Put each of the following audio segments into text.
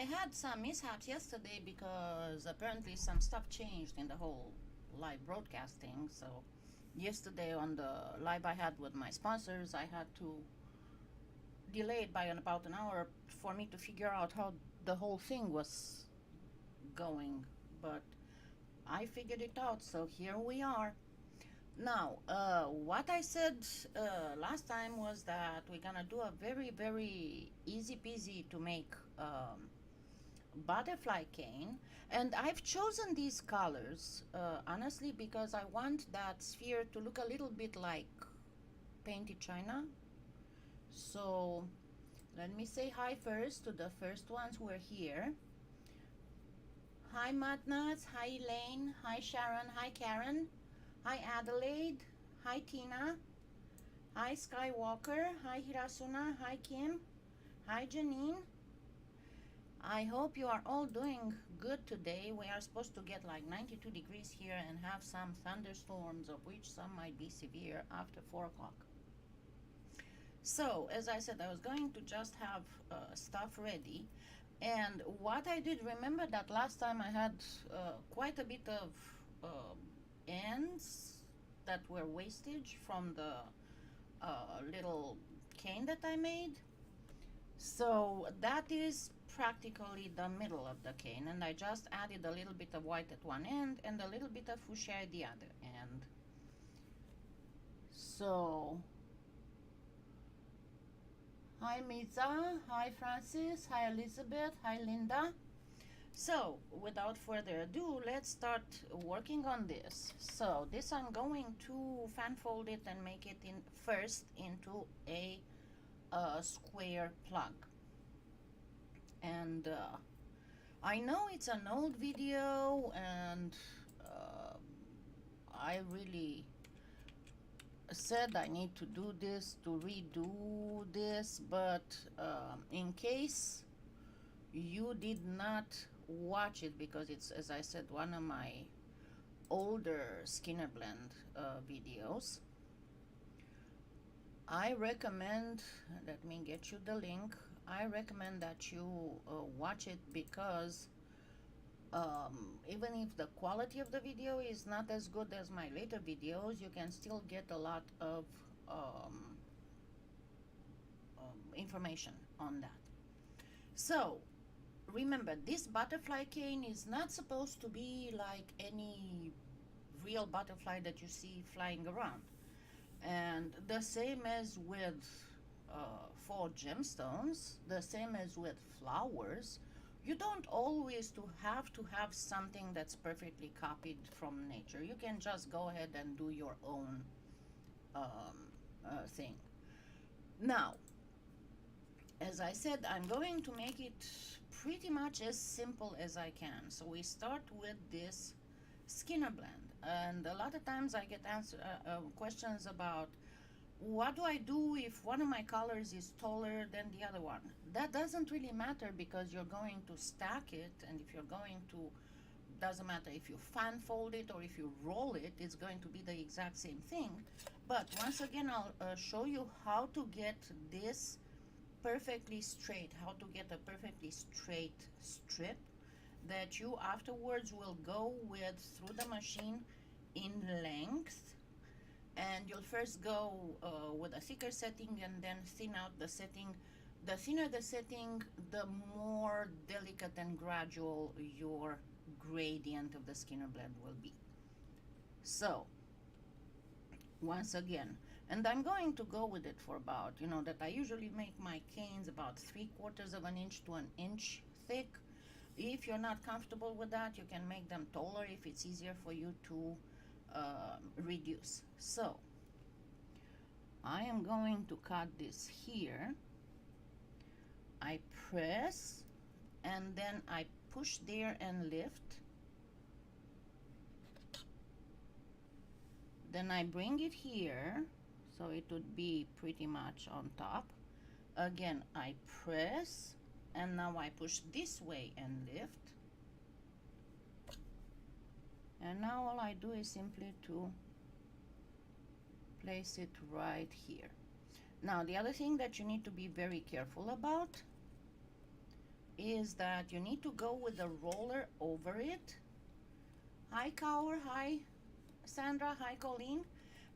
I had some mishaps yesterday because apparently some stuff changed in the whole live broadcasting. So yesterday on the live I had with my sponsors, I had to delay it by about an hour for me to figure out how the whole thing was going. But I figured it out, so here we are. Now, what I said last time was that we're gonna do a very, very easy peasy to make butterfly cane, and I've chosen these colors honestly because I want that sphere to look a little bit like painted china. So let me say hi first to the first ones who are here. Hi Matnas, hi Elaine, hi Sharon, hi Karen, hi Adelaide, hi Tina, hi Skywalker, hi Hirasuna, hi Kim, hi Janine. I hope you are all doing good today. We are supposed to get like 92 degrees here and have some thunderstorms, of which some might be severe after 4 o'clock. So, as I said, I was going to just have stuff ready. And what I did, remember that last time I had quite a bit of ends that were wastage from the little cane that I made. So that is practically the middle of the cane, and I just added a little bit of white at one end and a little bit of fuchsia at the other end. So hi Miza, hi Francis, hi Elizabeth, hi Linda. So without further ado, let's start working on this. So this I'm going to fan fold it and make it in first into a square plug. And I know it's an old video, and I really said I need to do this, to redo this, but in case you did not watch it, because it's, as I said, one of my older Skinner Blend videos, I recommend, let me get you the link, I recommend that you watch it, because even if the quality of the video is not as good as my later videos, you can still get a lot of information on that. So remember, this butterfly cane is not supposed to be like any real butterfly that you see flying around. And the same as with for gemstones, the same as with flowers, you don't always have to have something that's perfectly copied from nature. You can just go ahead and do your own thing. Now, as I said, I'm going to make it pretty much as simple as I can. So we start with this Skinner Blend, and a lot of times I get questions about what do I do if one of my colors is taller than the other one. That doesn't really matter, because you're going to stack it, and if you're going to, doesn't matter if you fan fold it or if you roll it, it's going to be the exact same thing. But once again, I'll show you how to get this perfectly straight, how to get a perfectly straight strip that you afterwards will go with through the machine in length. And you'll first go with a thicker setting and then thin out the setting. The thinner the setting, the more delicate and gradual your gradient of the Skinner Blend will be. So once again, and I'm going to go with it for about, you know, that I usually make my canes about 3/4 of an inch to an inch thick. If you're not comfortable with that, you can make them taller if it's easier for you to reduce. So I am going to cut this here. I press and then I push there and lift. Then I bring it here, so it would be pretty much on top. Again, I press, and now I push this way and lift. And now all I do is simply to place it right here. Now the other thing that you need to be very careful about is that you need to go with the roller over it. Hi Kaur, hi Sandra, hi Colleen.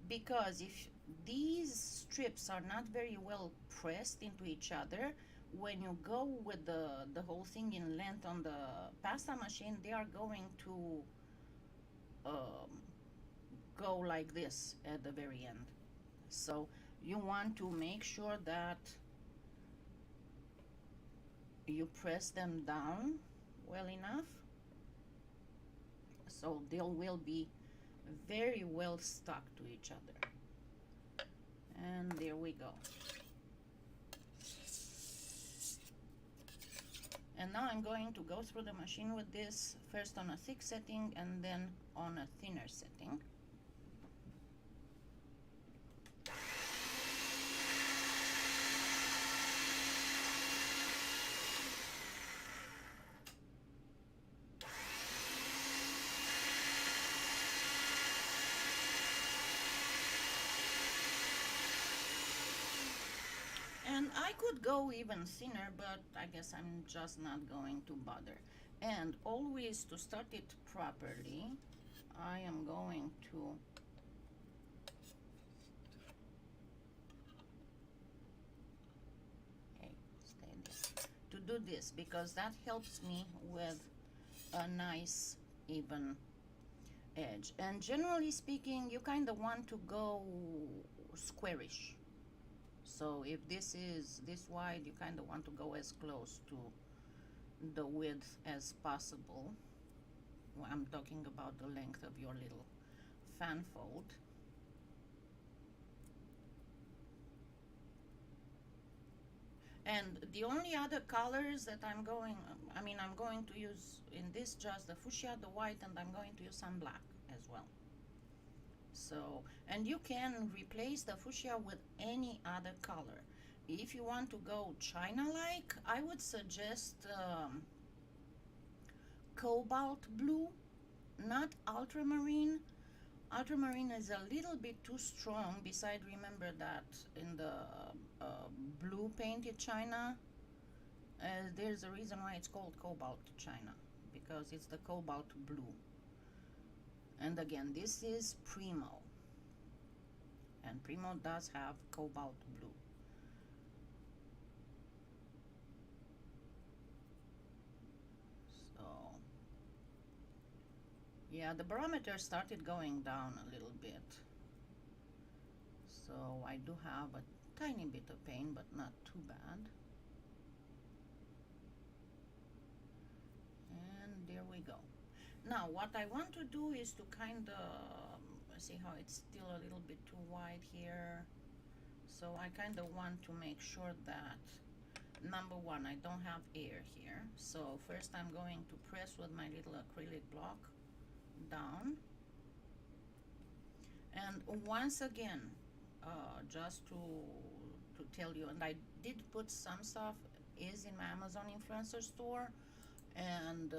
Because if these strips are not very well pressed into each other, when you go with the whole thing in length on the pasta machine, they are going to um, go like this at the very end. So you want to make sure that you press them down well enough so they will be very well stuck to each other. And there we go. And now I'm going to go through the machine with this, first on a thick setting and then on a thinner setting. And I could go even thinner, but I guess I'm just not going to bother. And always, to start it properly, I am going to do this, because that helps me with a nice even edge. And generally speaking, you kind of want to go squarish. So if this is this wide, you kind of want to go as close to the width as possible. Well, I'm talking about the length of your little fan fold. And the only other colors that I'm going to use in this, just the fuchsia, the white, and I'm going to use some black as well. So, and you can replace the fuchsia with any other color. If you want to go China-like, I would suggest cobalt blue, not ultramarine. Ultramarine is a little bit too strong. Besides, remember that in the blue painted china, there's a reason why it's called cobalt china, because it's the cobalt blue. And again, this is Premo, and Premo does have cobalt blue. So yeah, the barometer started going down a little bit, so I do have a tiny bit of pain, but not too bad. And there we go. Now what I want to do is to kind of see how it's still a little bit too wide here. So I kind of want to make sure that, number one, I don't have air here. So first I'm going to press with my little acrylic block down. And once again, just to tell you, and I did put some stuff is in my Amazon influencer store, and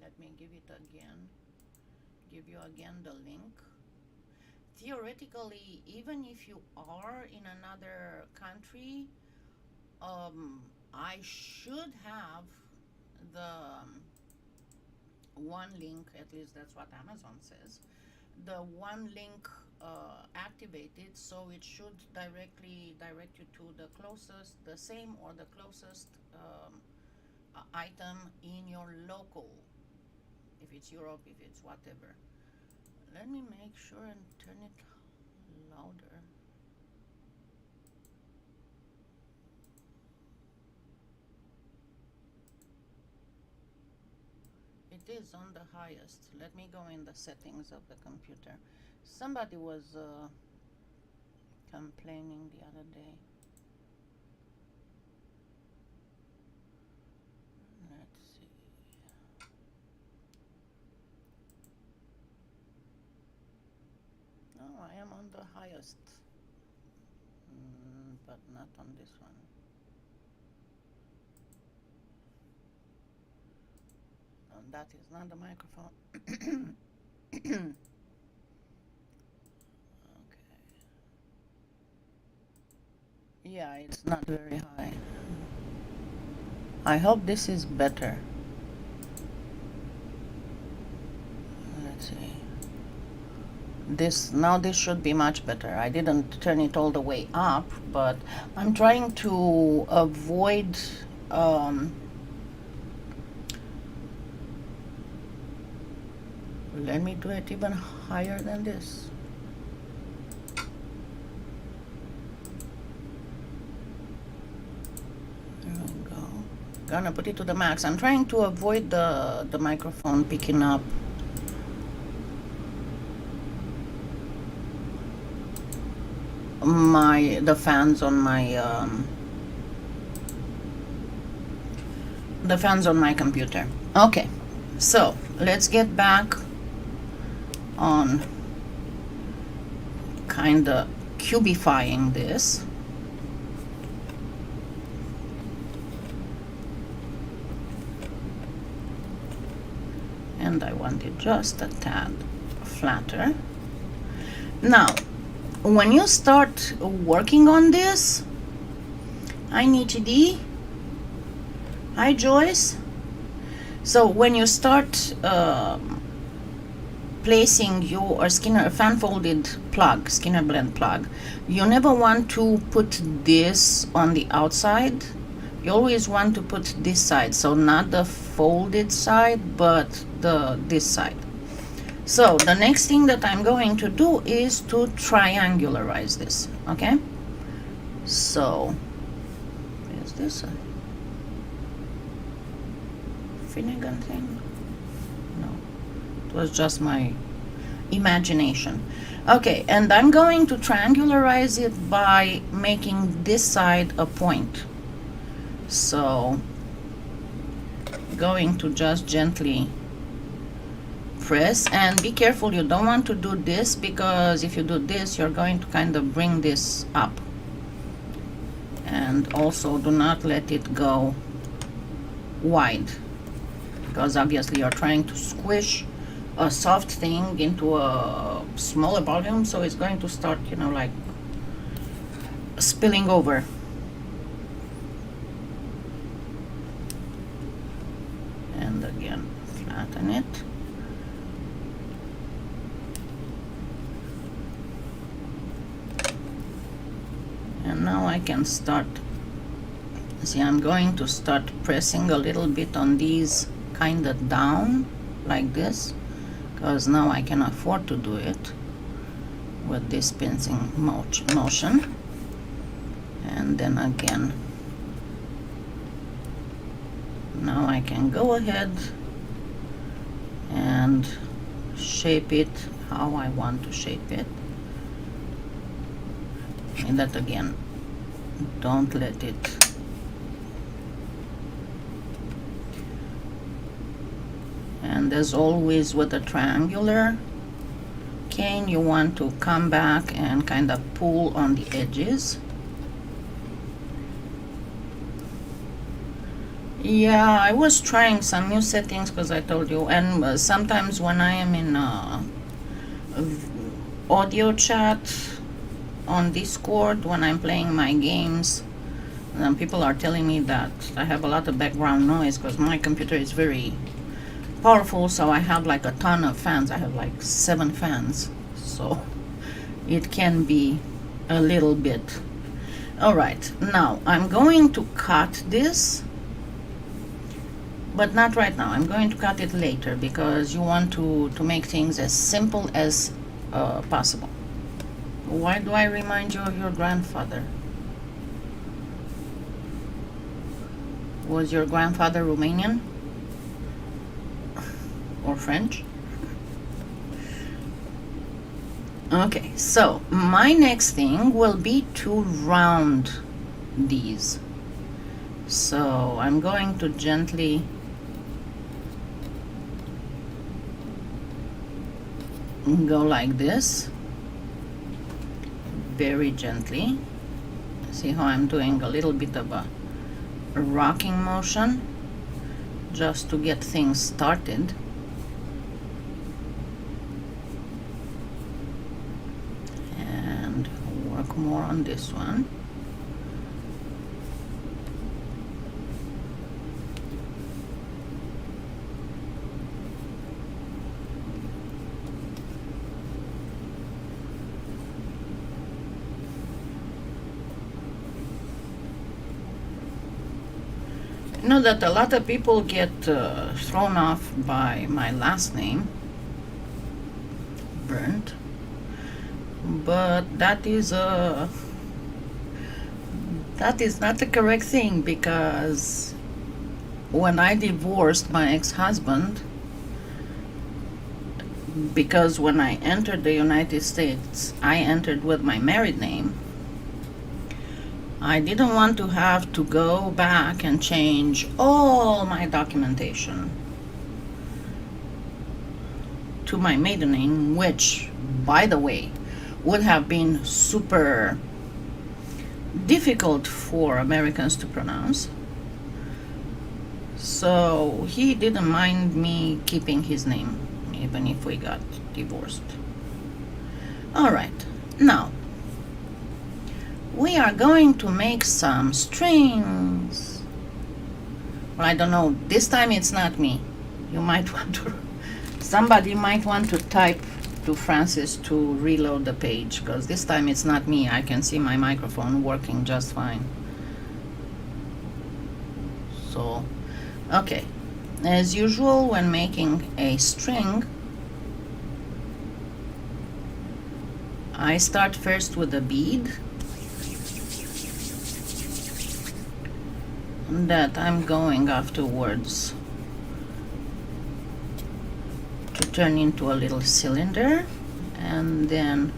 let me give you again the link. Theoretically, even if you are in another country, I should have the one link, at least that's what Amazon says, the one link activated, so it should directly direct you to the closest, the same or the closest item in your local, if it's Europe, if it's whatever. Let me make sure and turn it louder. It is on the highest. Let me go in the settings of the computer. Somebody was complaining the other day. Let's see. No, I am on the highest, but not on this one. And that is not the microphone. Okay. Yeah, it's not very high. I hope this is better. Let's see. This should be much better. I didn't turn it all the way up, but I'm trying to avoid let me do it even higher than this. There we go. Gonna put it to the max. I'm trying to avoid the microphone picking up the fans on my computer. Okay, so let's get back on kind of cubifying this. And I want it just a tad flatter. Now, when you start working on this, hi Nichidi, hi Joyce. So when you start placing your fan folded plug, Skinner blend plug, you never want to put this on the outside. You always want to put this side, so not the folded side, but this side. So the next thing that I'm going to do is to triangularize this, okay? So, is this a Finnegan thing? No, it was just my imagination. Okay, and I'm going to triangularize it by making this side a point. So, going to just gently press, and be careful, you don't want to do this, because if you do this you're going to kind of bring this up, and also do not let it go wide, because obviously you're trying to squish a soft thing into a smaller volume, so it's going to start, you know, like spilling over. And again, flatten it. And now I can start, see, I'm going to start pressing a little bit on these kind of down like this, because now I can afford to do it with this pincing motion. And then again, now I can go ahead and shape it how I want to shape it. And that again, don't let it and as always with a triangular cane, you want to come back and kind of pull on the edges. Yeah, I was trying some new settings, because I told you, and sometimes when I am in audio chat on Discord, when I'm playing my games, people are telling me that I have a lot of background noise, because my computer is very powerful, so I have like a ton of fans. I have like 7 fans, so it can be a little bit. Alright, now I'm going to cut this, but not right now. I'm going to cut it later, because you want to make things as simple as possible. Why do I remind you of your grandfather? Was your grandfather Romanian? Or French? Okay, so my next thing will be to round these. So I'm going to gently go like this, very gently. See how I'm doing a little bit of a rocking motion just to get things started. And work more on this one. You know that a lot of people get thrown off by my last name, Burnt, but that is not the correct thing, because when I divorced my ex-husband, because when I entered the United States, I entered with my married name. I didn't want to have to go back and change all my documentation to my maiden name, which, by the way, would have been super difficult for Americans to pronounce. So he didn't mind me keeping his name, even if we got divorced. All right, now we are going to make some strings. Well, I don't know, this time it's not me. You might want to, somebody might want to type to Francis to reload the page, because this time it's not me. I can see my microphone working just fine. So, okay. As usual, when making a string, I start first with a bead that I'm going afterwards to turn into a little cylinder, and then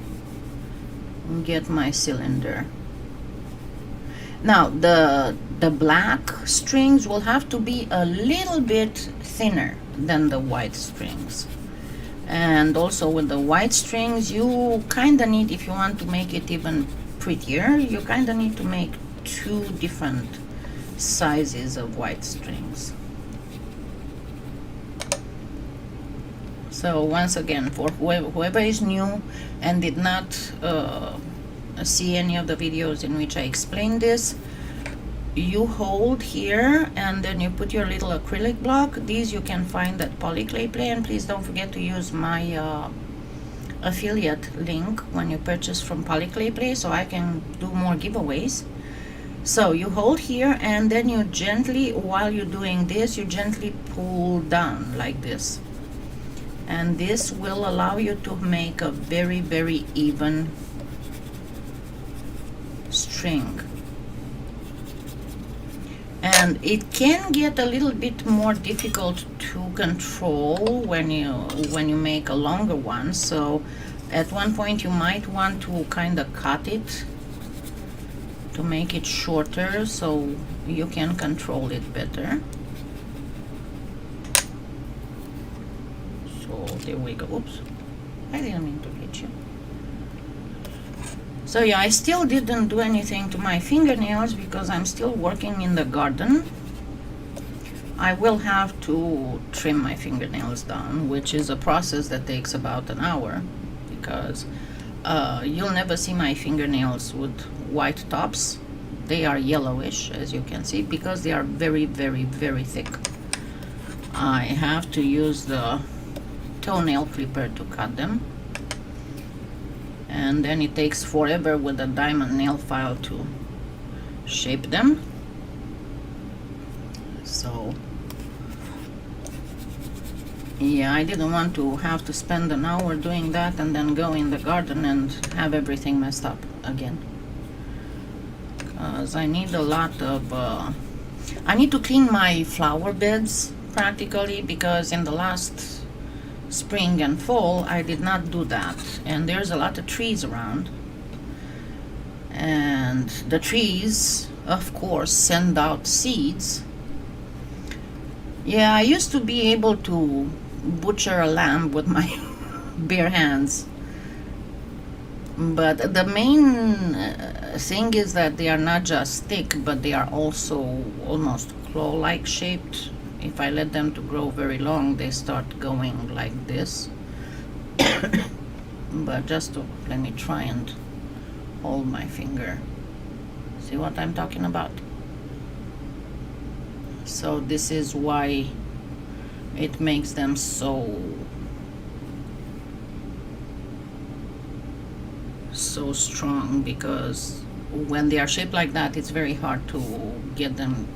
get my cylinder. Now the black strings will have to be a little bit thinner than the white strings, and also with the white strings you kind of need, if you want to make it even prettier, you kind of need to make two different sizes of white strings. So once again, for whoever is new and did not see any of the videos in which I explained this, you hold here and then you put your little acrylic block. These you can find at PolyClay, and please don't forget to use my affiliate link when you purchase from PolyClay, so I can do more giveaways. So you hold here and then you gently, while you're doing this, you gently pull down like this, and this will allow you to make a very, very even string. And it can get a little bit more difficult to control when you make a longer one, so at one point you might want to kind of cut it to make it shorter so you can control it better. So there we go. Oops, I didn't mean to hit you. So yeah, I still didn't do anything to my fingernails because I'm still working in the garden. I will have to trim my fingernails down, which is a process that takes about an hour, because you'll never see my fingernails with white tops. They are yellowish, as you can see, because they are very, very, very thick. I have to use the toenail clipper to cut them, and then it takes forever with a diamond nail file to shape them. So yeah, I didn't want to have to spend an hour doing that and then go in the garden and have everything messed up again, because I need a lot of I need to clean my flower beds practically, because in the last spring and fall I did not do that, and there's a lot of trees around, and the trees of course send out seeds. Yeah, I used to be able to butcher a lamb with my bare hands, but the main thing is that they are not just thick, but they are also almost claw-like shaped. If I let them to grow very long, they start going like this. But just to, let me try and hold my finger. See what I'm talking about? So this is why it makes them so strong, because when they are shaped like that, it's very hard to get them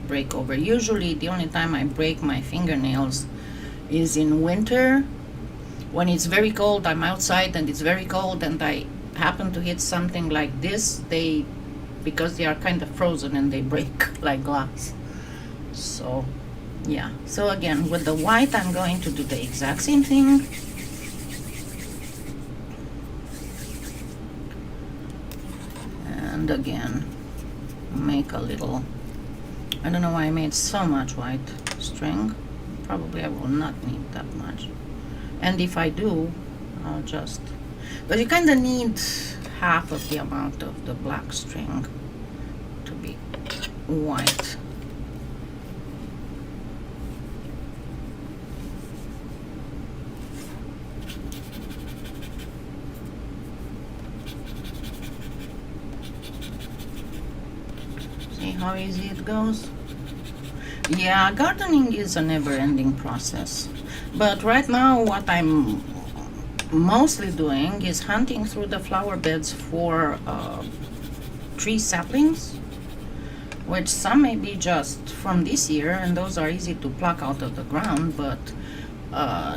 break over. Usually the only time I break my fingernails is in winter. When it's very cold, I'm outside and it's very cold and I happen to hit something like this, because they are kind of frozen and they break like glass. So yeah, so again with the white I'm going to do the exact same thing. And again make a little, I don't know why I made so much white string. Probably I will not need that much, and if I do, I'll just, but you kind of need half of the amount of the black string to be white. See how easy it goes? Yeah, gardening is a never-ending process. But right now what I'm mostly doing is hunting through the flower beds for tree saplings, which some may be just from this year and those are easy to pluck out of the ground, but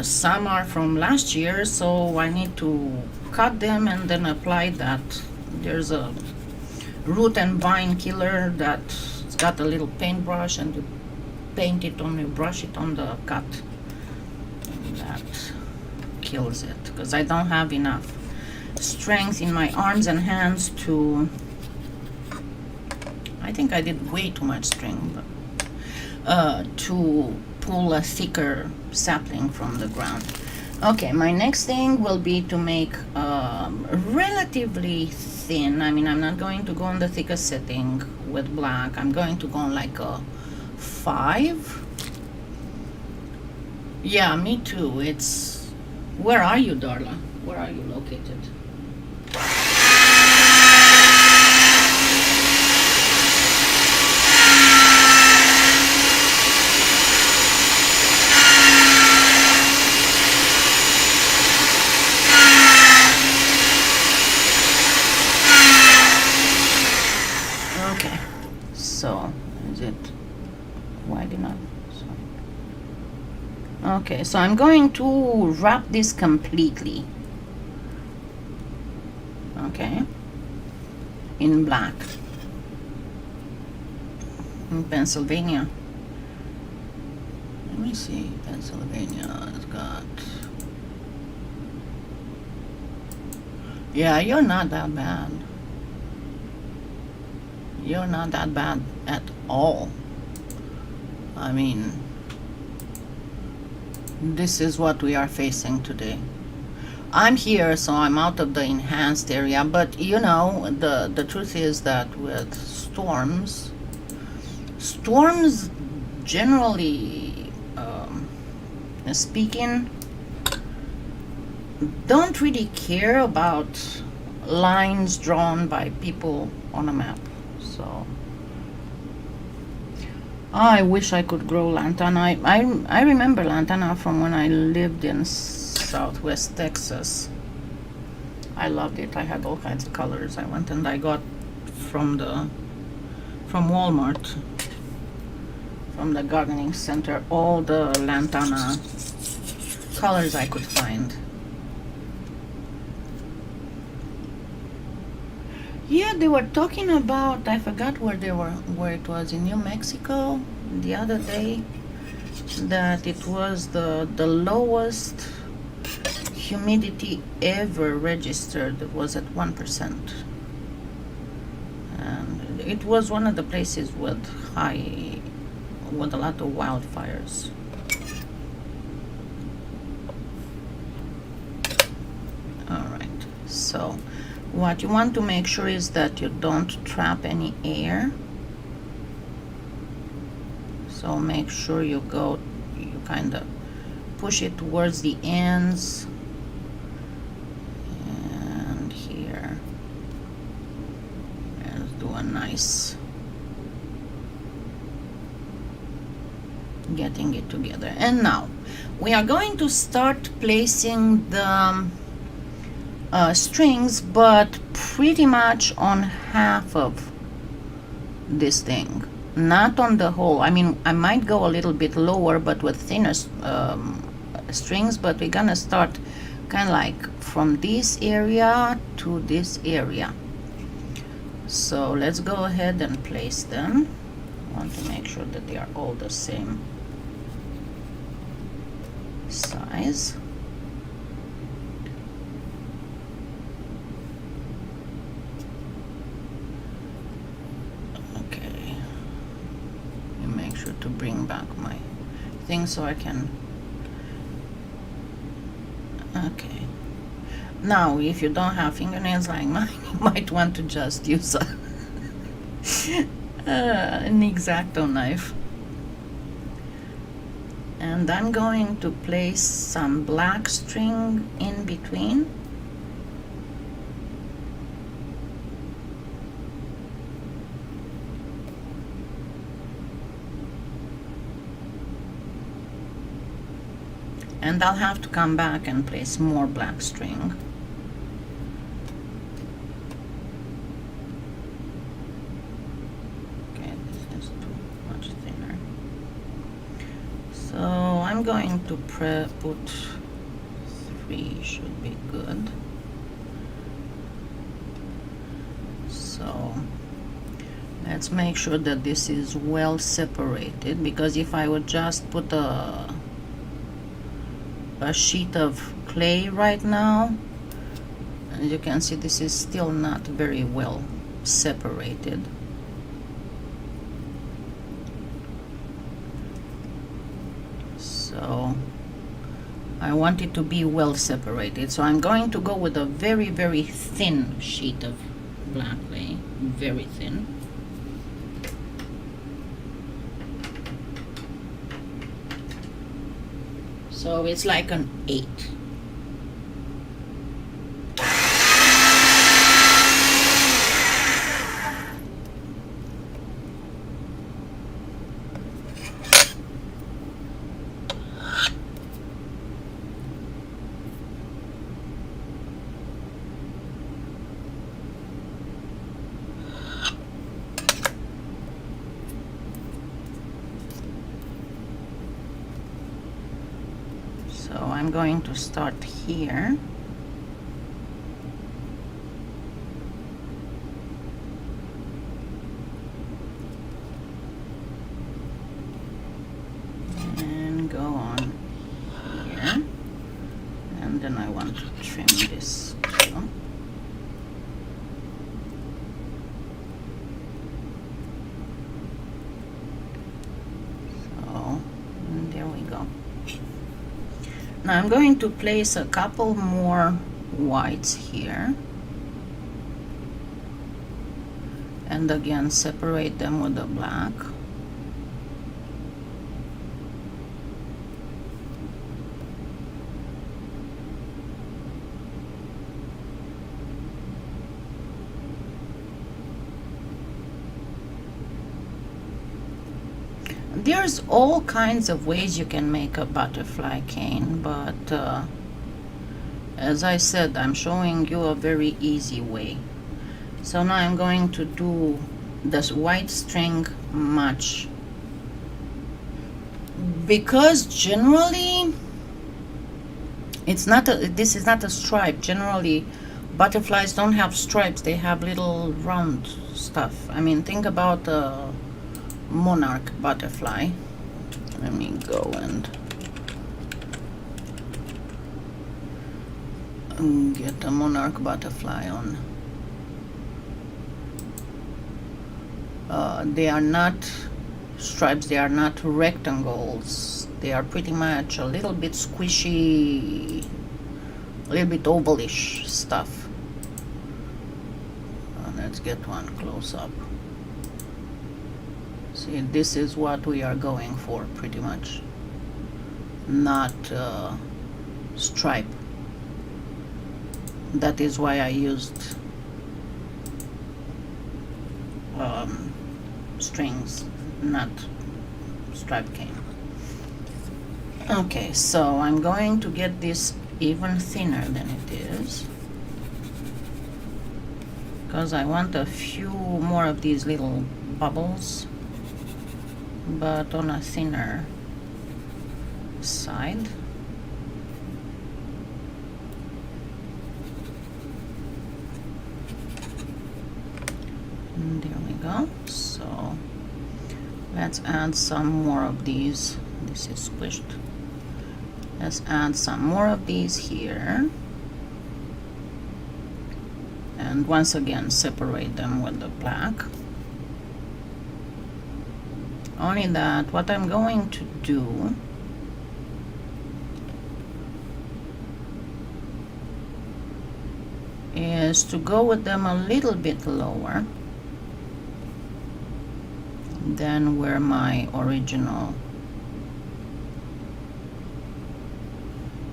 some are from last year, so I need to cut them and then apply that. There's a root and vine killer that's got a little paintbrush, and you paint it on, you brush it on the cut, and that kills it, because I don't have enough strength in my arms and hands to, I think I did way too much string, but to pull a thicker sapling from the ground. Okay, my next thing will be to make relatively thin, I mean I'm not going to go on the thickest setting with black, I'm going to go on like a 5. Yeah, me too. It's, where are you, Darla? Where are you located? Okay, so is it wide enough? Okay, so I'm going to wrap this completely, okay, in black, in Pennsylvania. Let me see, Pennsylvania has got, yeah, you're not that bad. You're not that bad at all. I mean, this is what we are facing today. I'm here, so I'm out of the enhanced area, but you know, the truth is that with storms generally speaking don't really care about lines drawn by people on a map. So I wish I could grow lantana. I remember lantana from when I lived in Southwest Texas. I loved it. I had all kinds of colors. I went and I got from Walmart, from the gardening center, all the lantana colors I could find. Yeah, they were talking about, I forgot where it was, in New Mexico the other day, that it was the lowest humidity ever registered. It was at 1%. And it was one of the places with a lot of wildfires. Alright, so what you want to make sure is that you don't trap any air. So make sure you kind of push it towards the ends. And here, let's do a nice getting it together. And now we are going to start placing the strings, but pretty much on half of this thing, not on the whole. I mean, I might go a little bit lower, but with thinner strings, but we're gonna start kind of like from this area to this area. So let's go ahead and place them. I want to make sure that they are all the same size. Okay, you make sure to bring back my thing so I can. Okay, now if you don't have fingernails like mine, you might want to just use an X-Acto knife. And I'm going to place some black string in between. And I'll have to come back and place more black string. Okay, this is too much thinner. So I'm going to put 3 should be good. So let's make sure that this is well separated, because if I would just put a sheet of clay right now, as you can see, this is still not very well separated. So I want it to be well separated, so I'm going to go with a very, very thin sheet of black clay, very thin. So it's like an 8. So I'm going to start here. And go on here. And then I want to trim this too. So, and there we go. Now I'm going to place a couple more whites here, and again separate them with the black. There's all kinds of ways you can make a butterfly cane, but as I said, I'm showing you a very easy way. So now I'm going to do this white string much, because generally it's not this is not a stripe. Generally butterflies don't have stripes, they have little round stuff. I mean, think about monarch butterfly. Let me go and get a monarch butterfly on. They are not stripes, they are not rectangles, they are pretty much a little bit squishy, a little bit ovalish stuff. Let's get one close up. See, this is what we are going for, pretty much. Not stripe. That is why I used strings, not stripe cane. Okay, so I'm going to get this even thinner than it is, because I want a few more of these little bubbles. but on a thinner side. And there we go. So let's add some more of these. This is squished. Let's add some more of these here. And once again, separate them with the black. Only that, what I'm going to do is to go with them a little bit lower than where my original,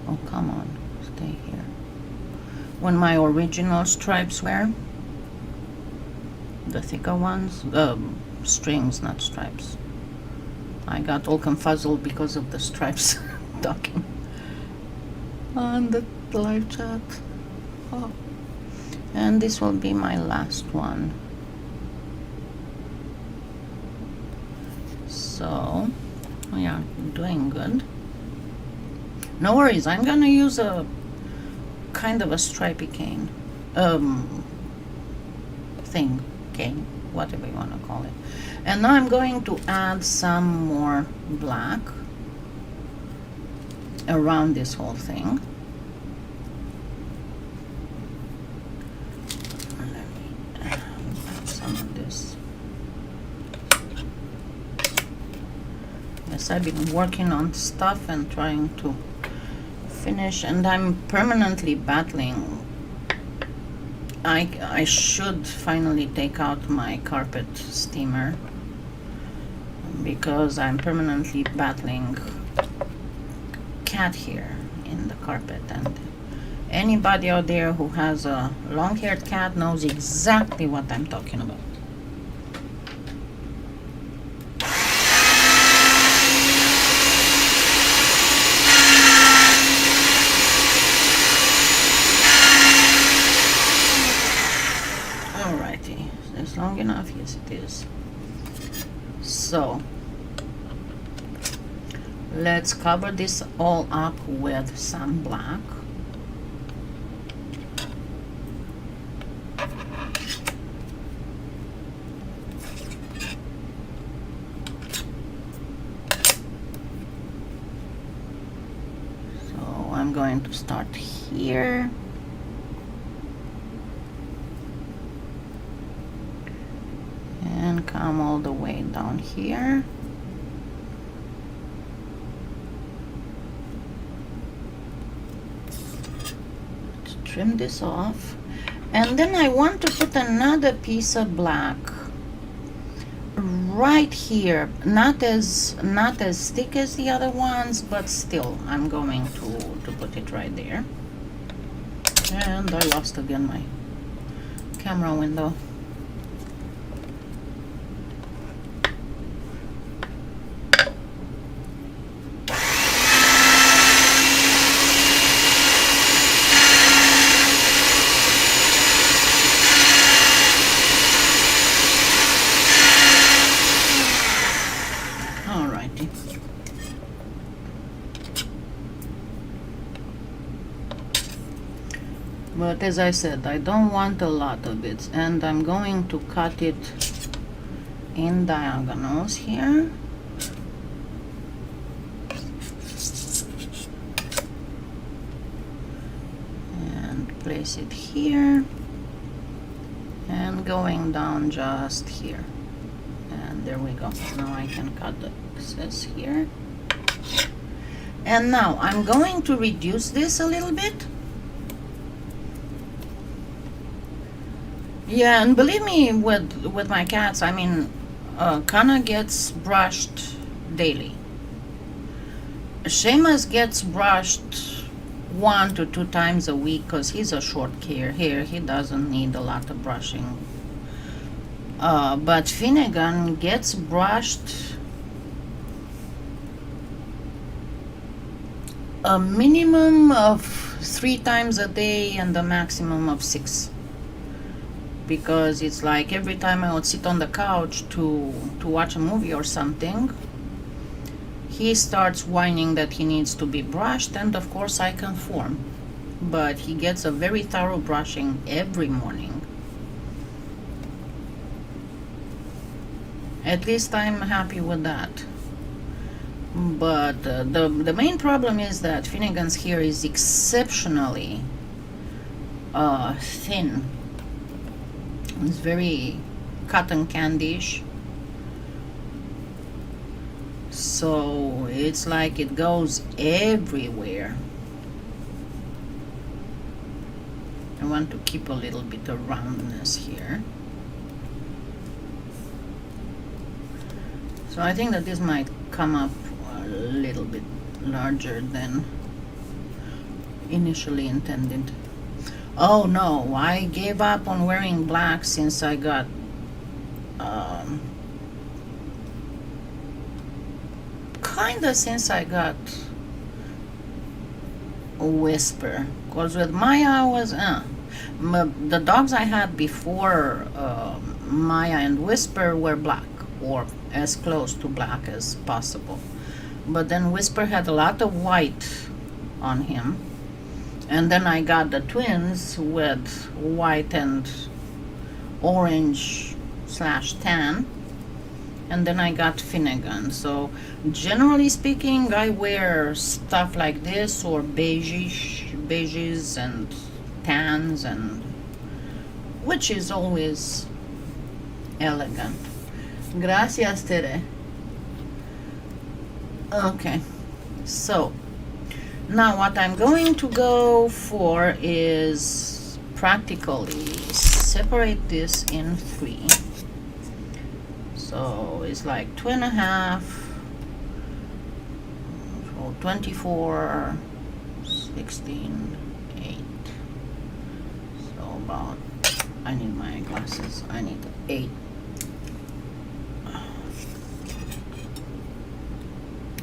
oh come on, stay here, when my original stripes were, the thicker ones, strings, not stripes. I got all confuzzled because of the stripes talking on the live chat. Oh. And this will be my last one. So, yeah, doing good. No worries, I'm gonna use a kind of a stripy cane. Cane, whatever you wanna call it. And now I'm going to add some more black around this whole thing. Let me add some of this. Yes, I've been working on stuff and trying to finish, and I'm permanently battling. I should finally take out my carpet steamer because I'm permanently battling cat hair in the carpet, and anybody out there who has a long-haired cat knows exactly what I'm talking about. Alrighty, it's long enough, yes it is. So let's cover this all up with some black. So I'm going to start here. And come all the way down here. Let's trim this off. And then I want to put another piece of black right here. Not as thick as the other ones, but still I'm going to put it right there. And I lost again my camera window. But as I said, I don't want a lot of it, and I'm going to cut it in diagonals here. And place it here, and going down just here. And there we go. Now I can cut the excess here. And now I'm going to reduce this a little bit. Yeah, and believe me, with my cats, I mean, Kana gets brushed daily. Seamus gets brushed 1 to 2 times a week because he's a short hair. He doesn't need a lot of brushing. But Finnegan gets brushed a minimum of 3 times a day and a maximum of 6. because it's like every time I would sit on the couch to watch a movie or something, he starts whining that he needs to be brushed, and of course I conform. But he gets a very thorough brushing every morning. At least I'm happy with that. But the main problem is that Finnegan's hair is exceptionally thin. It's very cotton candy-ish. So it's like it goes everywhere. I want to keep a little bit of roundness here. So I think that this might come up a little bit larger than initially intended. Oh no, I gave up on wearing black since I got kinda since I got Whisper, because with Maya was the dogs I had before Maya and Whisper were black, or as close to black as possible. But then Whisper had a lot of white on him, and then I got the twins with white and orange / tan, and then I got Finnegan. So generally speaking, I wear stuff like this, or beiges and tans, and which is always elegant. Gracias, Tere. Okay, so now what I'm going to go for is practically separate this in 3. So it's like 2.5, so 24, 16, 8. So about, I need my glasses, I need 8.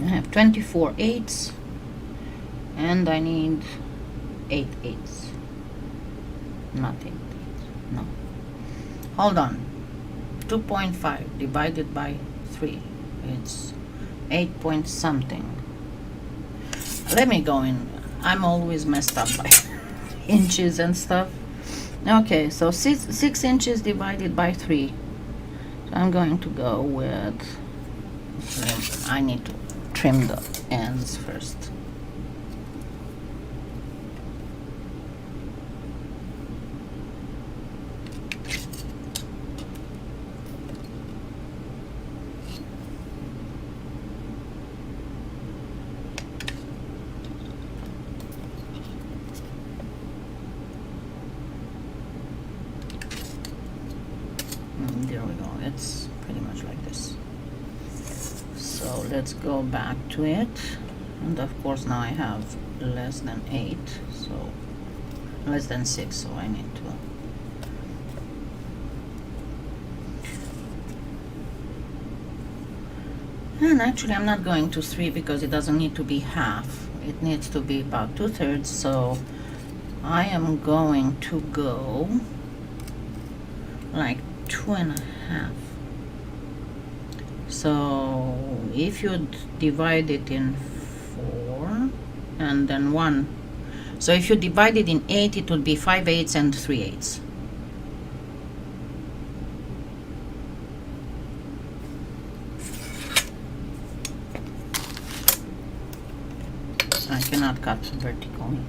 I have 24 8s, and I need 8 8s. Not 8 8s, no. Hold on. 2.5 divided by 3. It's 8 point something. Let me go in. I'm always messed up by inches and stuff. Okay, so 6 inches divided by 3. So I'm going to go with, I need to trim the ends first. There we go, it's pretty much like this. So let's go back to it, and of course now I have less than 8, so less than 6, so I need to, and actually I'm not going to 3 because it doesn't need to be half, it needs to be about 2/3, so I am going to go like 2.5. So if you divide it in 4 and then 1, so if you divide it in 8, it would be 5 8s and 3 8s. I cannot cut vertically.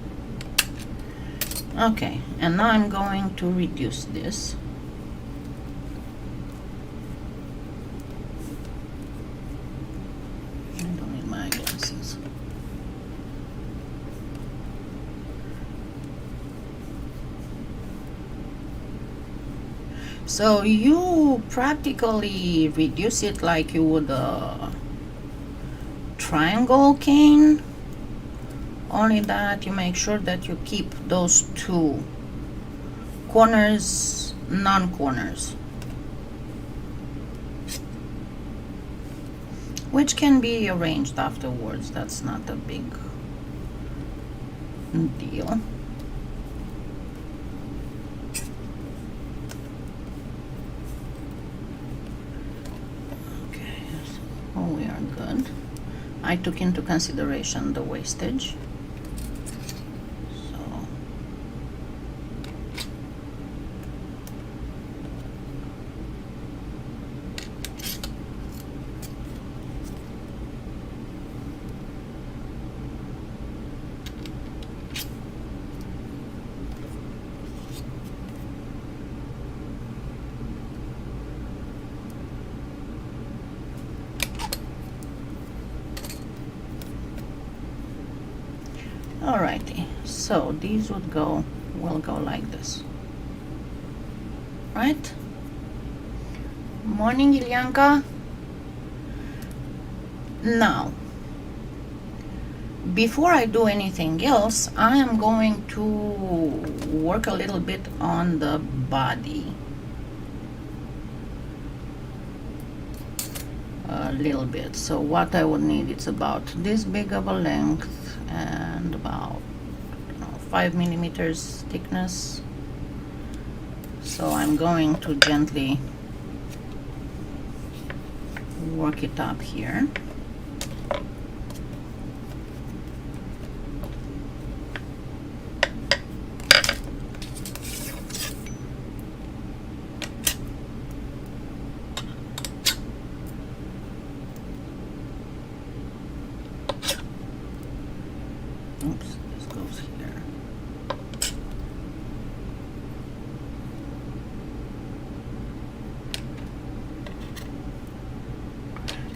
Okay, and now I'm going to reduce this. So you practically reduce it like you would a triangle cane, only that you make sure that you keep those 2 corners non-corners, which can be arranged afterwards. That's not a big deal. Oh, we are good. I took into consideration the wastage. Alrighty, so these will go like this, right? Morning, Ilyanka. Now, before I do anything else, I am going to work a little bit on the body. A little bit. So what I would need, it's about this big of a length and about 5 millimeters thickness. So I'm going to gently work it up here. Oops, this goes here.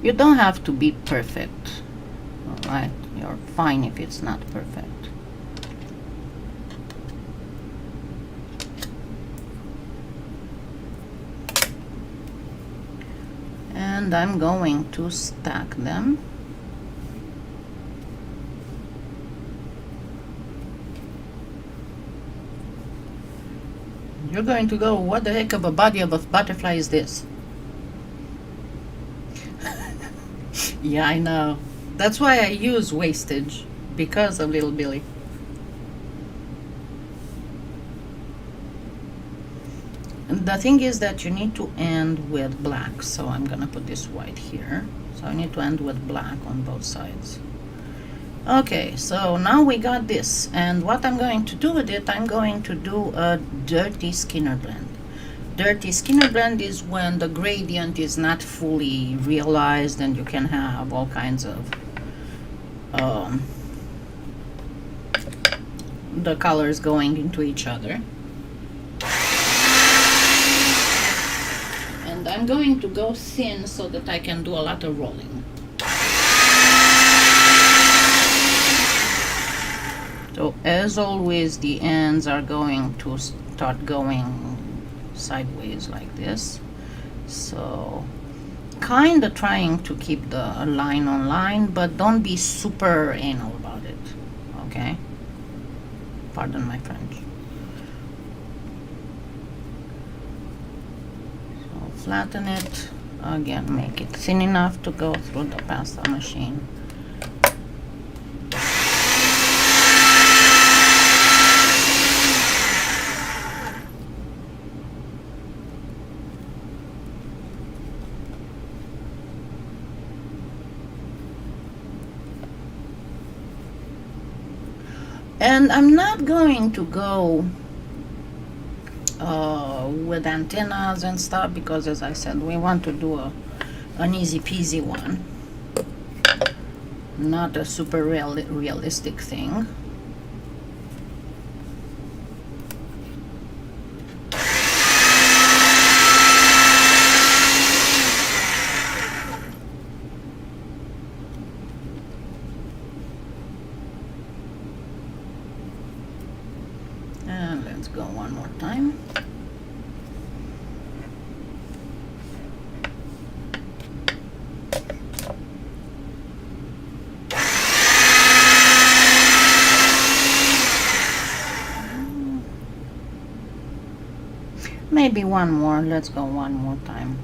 You don't have to be perfect, alright? You're fine if it's not perfect. And I'm going to stack them. You're going to go, what the heck of a body of a butterfly is this? Yeah, I know. That's why I use wastage, because of Little Billy. And the thing is that you need to end with black, so I'm gonna put this white here. So I need to end with black on both sides. Okay, so now we got this, and what I'm going to do with it, I'm going to do a dirty Skinner blend. Dirty Skinner blend is when the gradient is not fully realized and you can have all kinds of the colors going into each other. And I'm going to go thin so that I can do a lot of rolling. So as always, the ends are going to start going sideways like this. So kind of trying to keep the line on line, but don't be super anal about it, okay? Pardon my French. So flatten it, again, make it thin enough to go through the pasta machine. And I'm not going to go with antennas and stuff because, as I said, we want to do an easy peasy one, not a super realistic thing. And let's go one more time. Maybe one more. Let's go one more time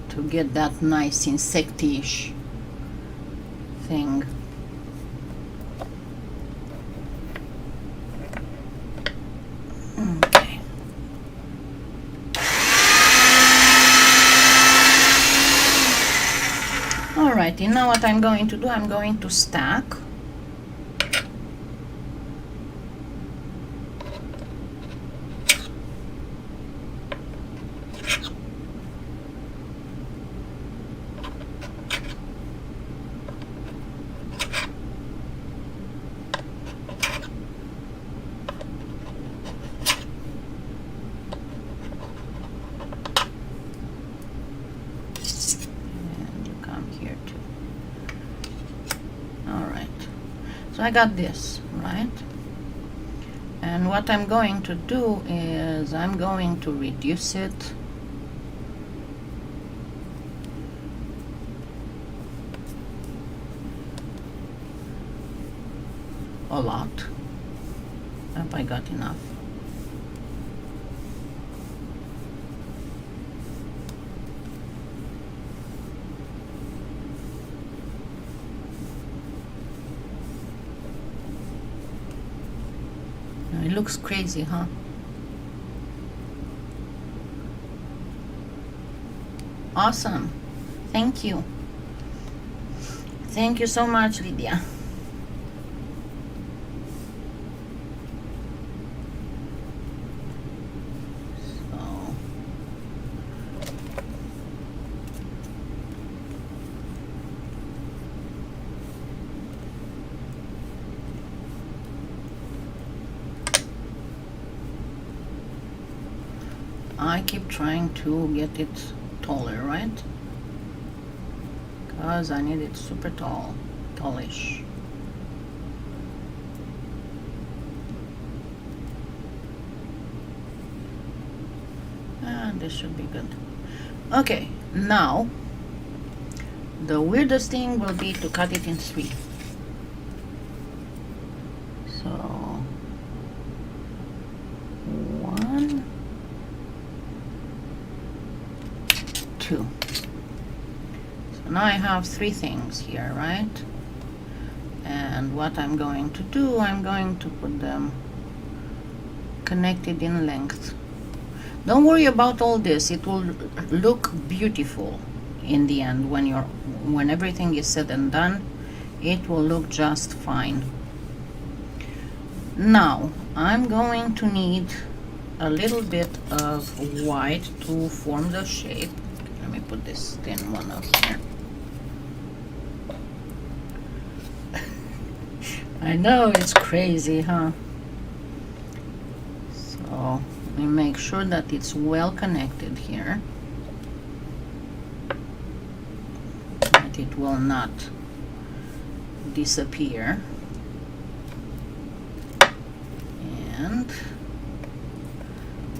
to get that nice insectish thing. Okay. Alrighty, now what I'm going to do, I'm going to stack. So I got this, right? And what I'm going to do is I'm going to reduce it a lot. Hope I got enough. It looks crazy, huh? Awesome. Thank you. Thank you so much, Lydia. I keep trying to get it taller, right? Because I need it super tall, tallish. And this should be good. Okay, now the weirdest thing will be to cut it in 3. So 1, 2. So now I have 3 things here, right? And what I'm going to do, I'm going to put them connected in length. Don't worry about all this. It will look beautiful in the end when everything is said and done. It will look just fine. Now I'm going to need a little bit of white to form the shape. Let me put this thin one up here. I know it's crazy, huh? So we make sure that it's well connected here, that it will not disappear, and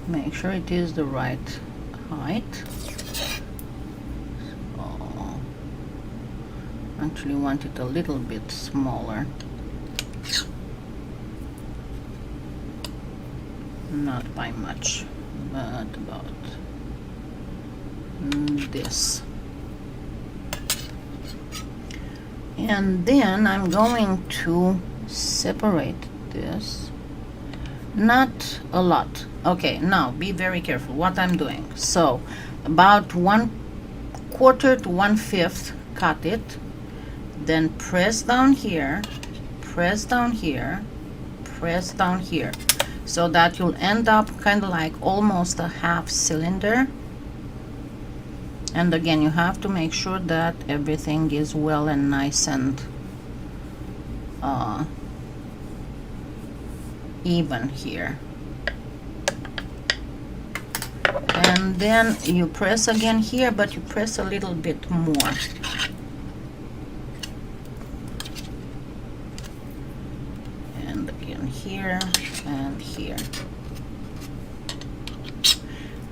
make sure it is the right height. So actually want it a little bit smaller, not by much, but about this. And then I'm going to separate this, not a lot. Okay, now be very careful what I'm doing. So about 1/4 to 1/5 cut it, then press down here, press down here, press down here, so that you'll end up kind of like almost a half cylinder. And again, you have to make sure that everything is well and nice and even here. And then you press again here, but you press a little bit more. And again here and here.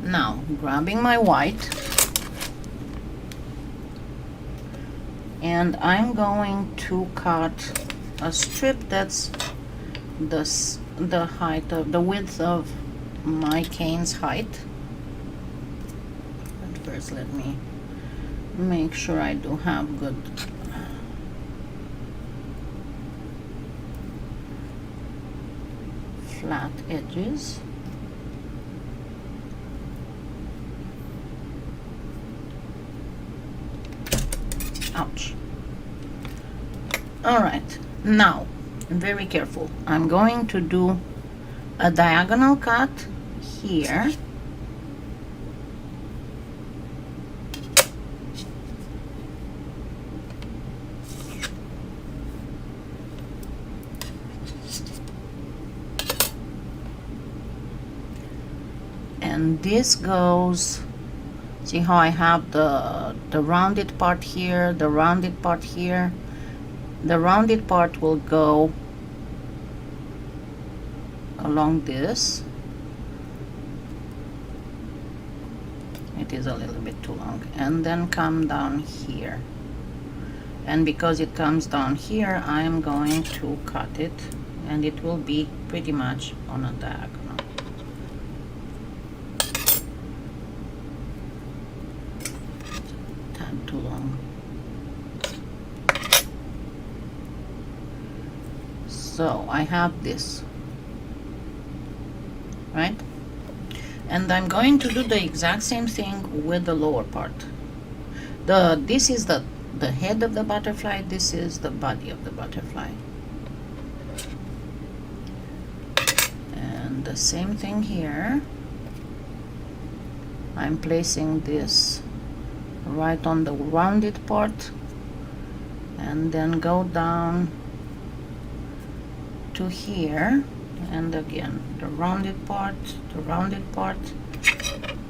Now, grabbing my white, and I'm going to cut a strip that's the height of the width of my cane's height. But first, let me make sure I do have good flat edges. Ouch. All right, now very careful, I'm going to do a diagonal cut here, and this goes, see how I have the rounded part here, the rounded part here. The rounded part will go along this. It is a little bit too long, and then come down here, and because it comes down here, I am going to cut it, and it will be pretty much on a diagonal. Too long. So I have this, right? And I'm going to do the exact same thing with the lower part. This is the head of the butterfly, this is the body of the butterfly. And the same thing here. I'm placing this right on the rounded part, and then go down to here, and again the rounded part,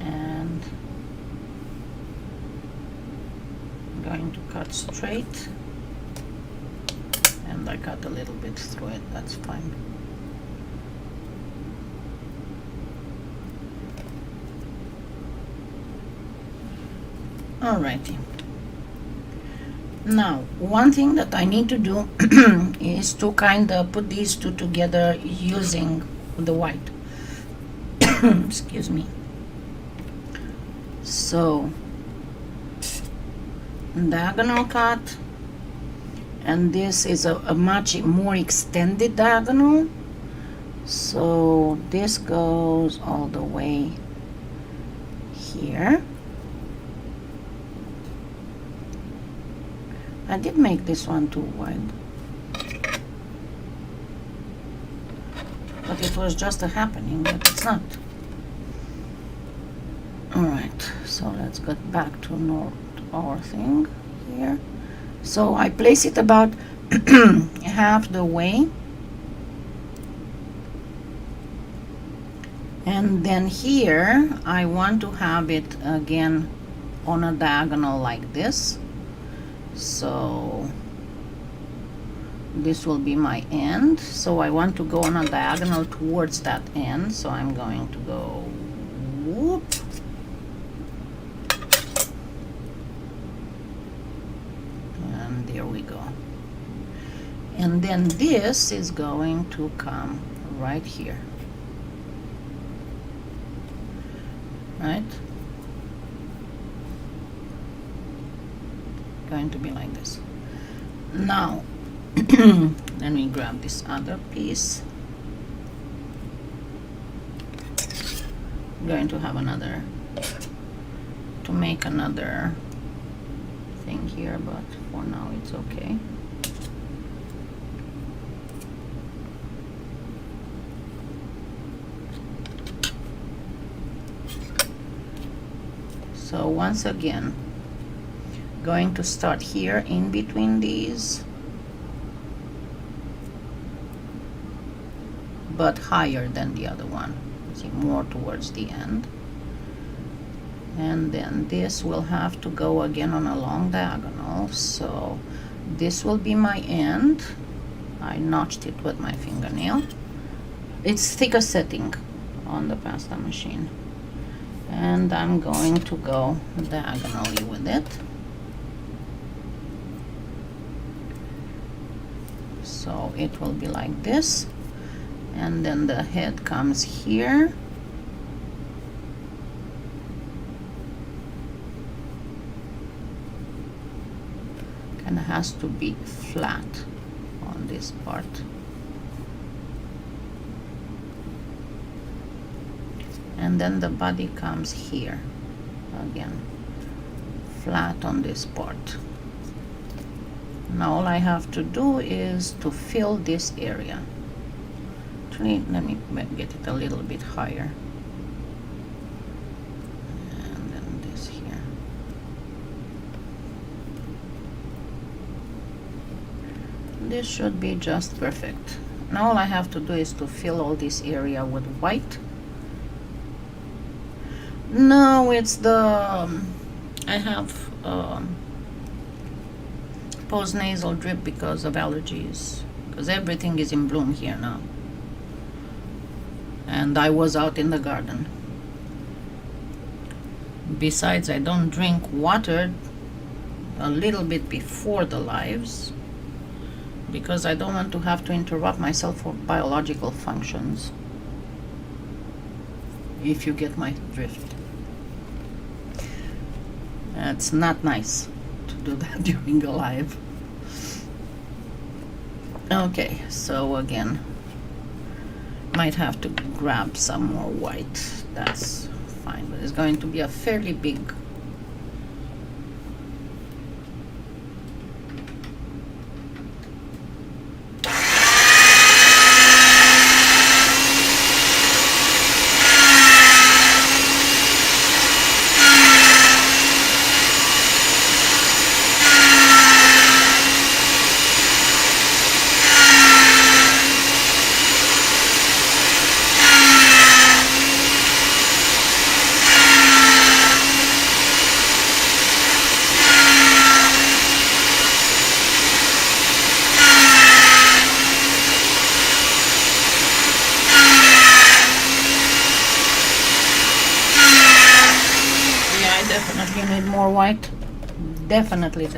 and I'm going to cut straight, and I cut a little bit through it, that's fine. Alrighty. Now, one thing that I need to do is to kind of put these two together using the white. Excuse me. So, diagonal cut, and this is a much more extended diagonal. So, this goes all the way here. I did make this one too wide, but it was just a happening, but it's not. Alright, so let's get back to our thing here. So I place it about half the way, and then here I want to have it again on a diagonal like this. So this will be my end, so I want to go on a diagonal towards that end, so I'm going to go whoop, and there we go. And then this is going to come right here, right? Going to be like this. Now then we grab this other piece. I'm going to have another, to make another thing here, but for now it's okay. So once again, going to start here in between these, but higher than the other one, see, more towards the end. And then this will have to go again on a long diagonal, so this will be my end. I notched it with my fingernail. It's thicker setting on the pasta machine, and I'm going to go diagonally with it. So it will be like this, and then the head comes here, and it has to be flat on this part. And then the body comes here, again, flat on this part. Now all I have to do is to fill this area. Actually, let me get it a little bit higher. And then this here. This should be just perfect. Now all I have to do is to fill all this area with white. No, it's the I have post-nasal drip because of allergies, because everything is in bloom here now, and I was out in the garden. Besides, I don't drink water a little bit before the lives because I don't want to have to interrupt myself for biological functions, if you get my drift. It's not nice to do that during a live. Okay, so again, might have to grab some more white. That's fine, but it's going to be a fairly big. More white, definitely.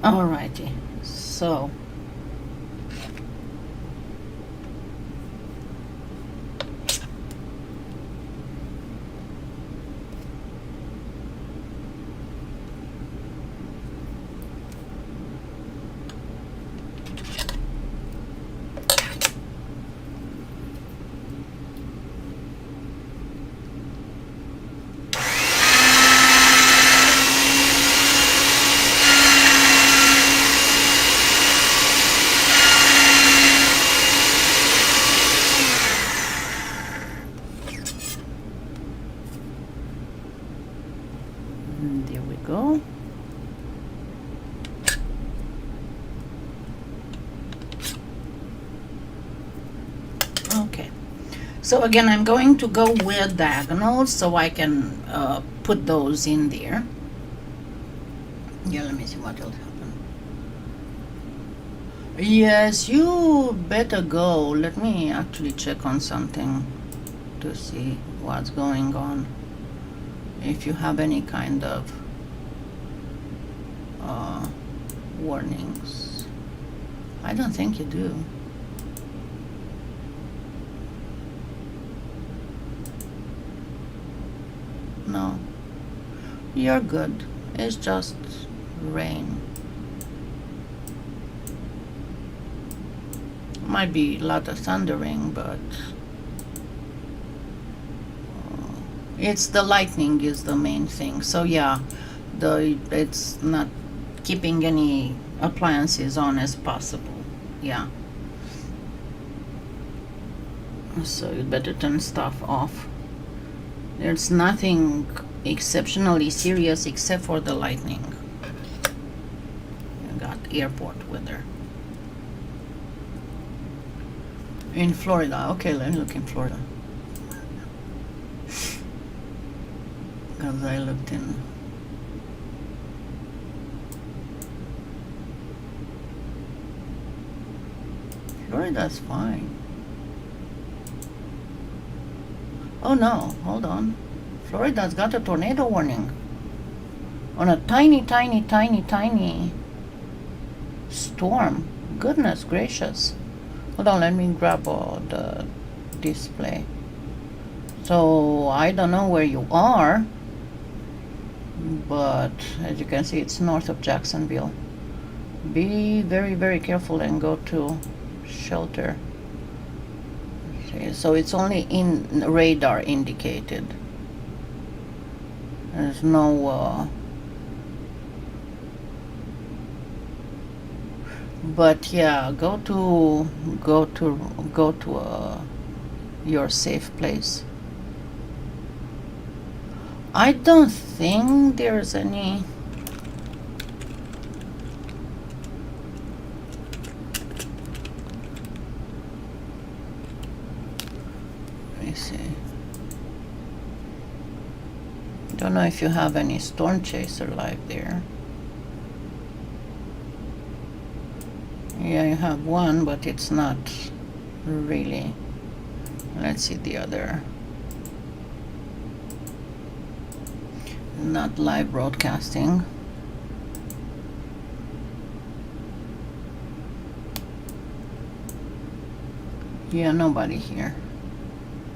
Alrighty, so there we go. Okay, so again, I'm going to go with diagonals so I can put those in there. Yeah, let me see what will happen. Yes, you better go. Let me actually check on something to see what's going on. If you have any kind of warnings. I don't think you do. No, you're good. It's just rain. Might be a lot of thundering, but it's the lightning is the main thing. So yeah, it's not keeping any appliances on as possible. Yeah. So you better turn stuff off. There's nothing exceptionally serious except for the lightning. You got airport weather. In Florida. Okay, let me look in Florida. Because I looked in. Florida's fine. Oh no, hold on. Florida's got a tornado warning. On a tiny storm. Goodness gracious. Hold on, let me grab the display. So I don't know where you are, but as you can see, it's north of Jacksonville. Be very careful and go to shelter. Okay, so it's only in radar indicated. There's no But yeah, go to your safe place. I don't think there's any. Let me see. Don't know if you have any storm chaser live there. Yeah, you have one, but it's not really. Let's see the other. Not live broadcasting. Yeah, nobody here.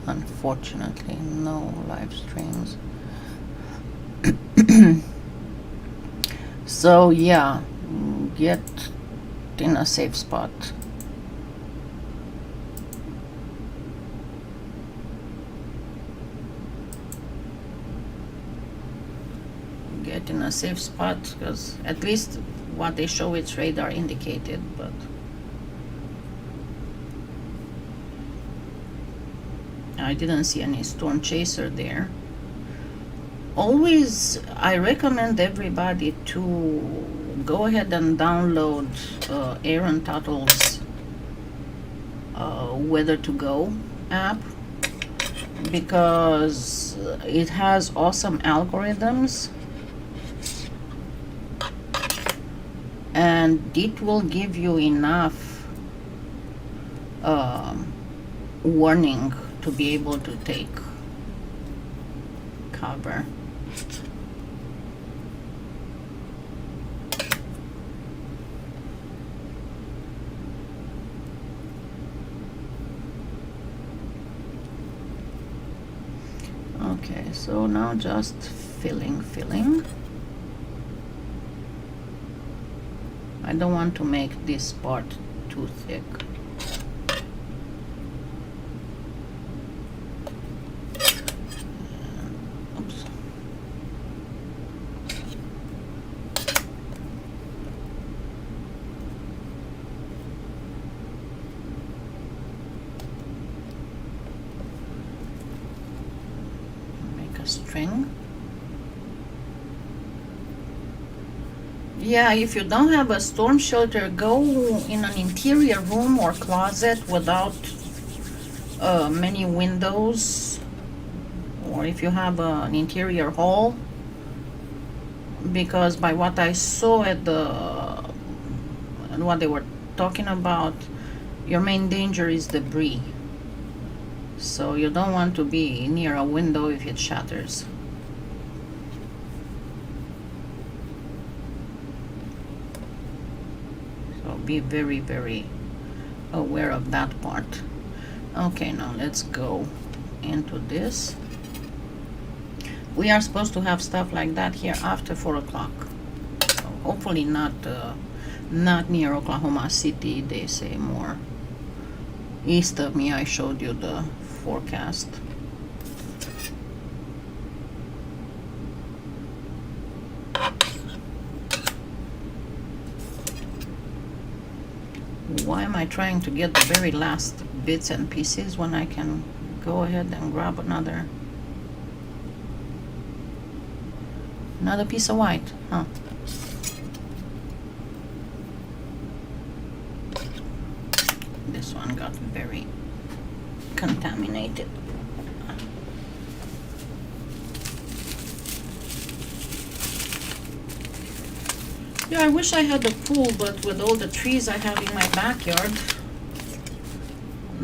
Unfortunately, no live streams. So yeah, get in a safe spot. Get in a safe spot, because at least what they show, it's radar indicated, but I didn't see any storm chaser there. Always, I recommend everybody to go ahead and download Aaron Tuttle's Weather to Go app, because it has awesome algorithms and it will give you enough warning to be able to take cover. Okay, so now just filling. I don't want to make this part too thick. Oops. Make a string. Yeah, if you don't have a storm shelter, go in an interior room or closet without many windows, or if you have an interior hall, because by what I saw at the and what they were talking about, your main danger is debris, so you don't want to be near a window if it shatters. Be very, very aware of that part. Okay, now let's go into this. We are supposed to have stuff like that here after 4 o'clock. So hopefully not near Oklahoma City. They say more east of me. I showed you the forecast. Why am I trying to get the very last bits and pieces when I can go ahead and grab another piece of white, huh? This one got very contaminated. Yeah, I wish I had a pool, but with all the trees I have in my backyard,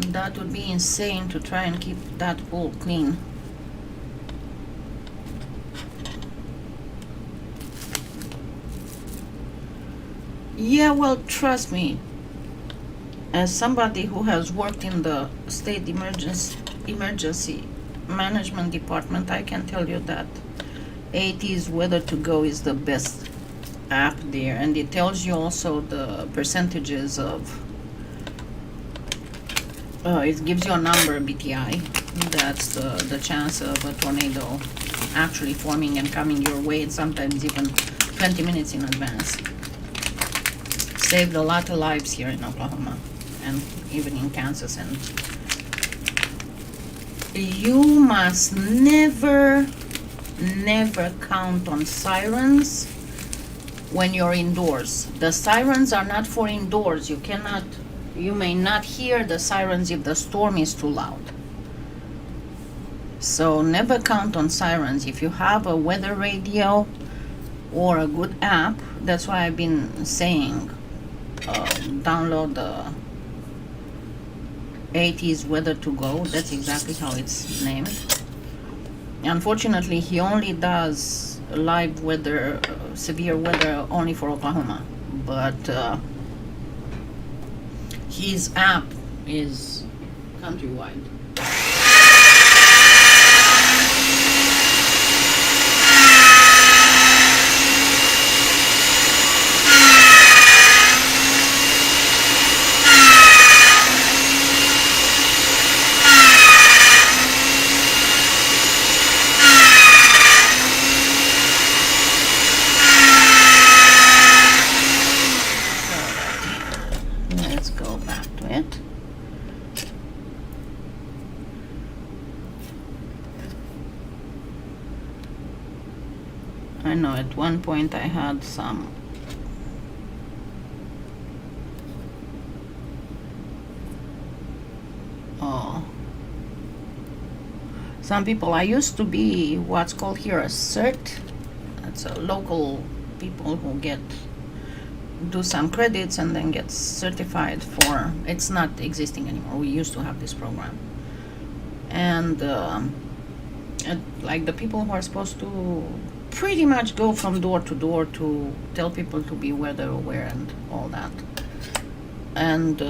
that would be insane to try and keep that pool clean. Yeah, well, trust me, as somebody who has worked in the state emergency management department, I can tell you that AT's Weather to Go is the best app there, and it tells you also the percentages of it gives you a number, BTI, that's the chance of a tornado actually forming and coming your way, and sometimes even 20 minutes in advance. saved a lot of lives here in Oklahoma and even in Kansas. And you must never count on sirens when you're indoors. The sirens are not for indoors. You may not hear the sirens if the storm is too loud. So never count on sirens. If you have a weather radio or a good app, that's why I've been saying download the 80s Weather to Go. That's exactly how it's named. Unfortunately, he only does live weather, severe weather only for Oklahoma, but his app is countrywide. I know at one point I had some some people. I used to be what's called here a cert. That's a local people who do some credits and then get certified for. It's not existing anymore. We used to have this program, and like the people who are supposed to pretty much go from door to door to tell people to be weather aware and all that. And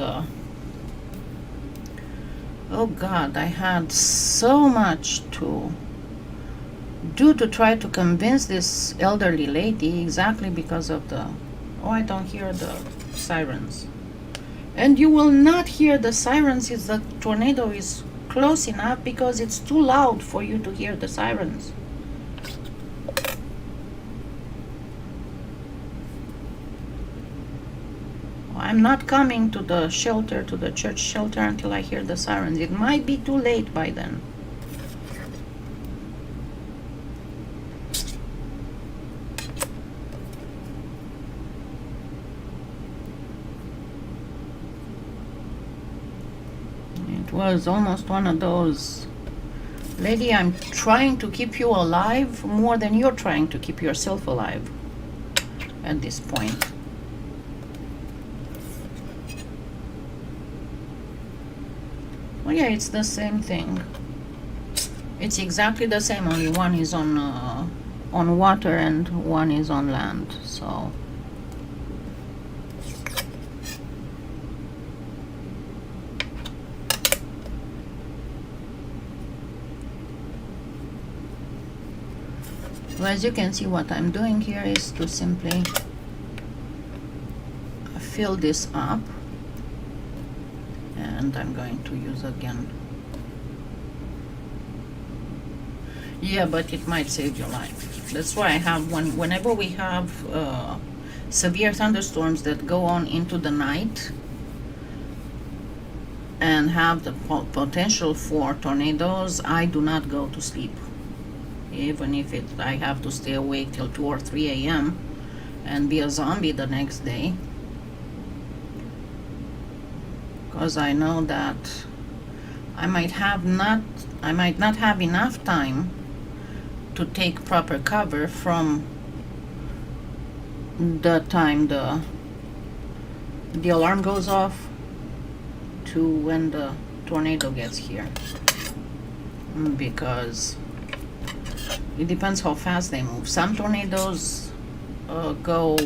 oh God, I had so much to do to try to convince this elderly lady, exactly because of the, oh, I don't hear the sirens. And you will not hear the sirens if the tornado is close enough, because it's too loud for you to hear the sirens. I'm not coming to the shelter, to the church shelter, until I hear the sirens. It might be too late by then. It was almost one of those, lady, I'm trying to keep you alive more than you're trying to keep yourself alive at this point. Oh yeah, it's the same thing. It's exactly the same, only one is on water and one is on land. So well, as you can see, what I'm doing here is to simply fill this up. And I'm going to use again. Yeah, but it might save your life. That's why I have one. Whenever we have severe thunderstorms that go on into the night and have the potential for tornadoes, I do not go to sleep. Even if I have to stay awake till 2 or 3 a.m. and be a zombie the next day. Because I know that I might not have enough time to take proper cover from the time the alarm goes off to when the tornado gets here, because it depends how fast they move. Some tornadoes go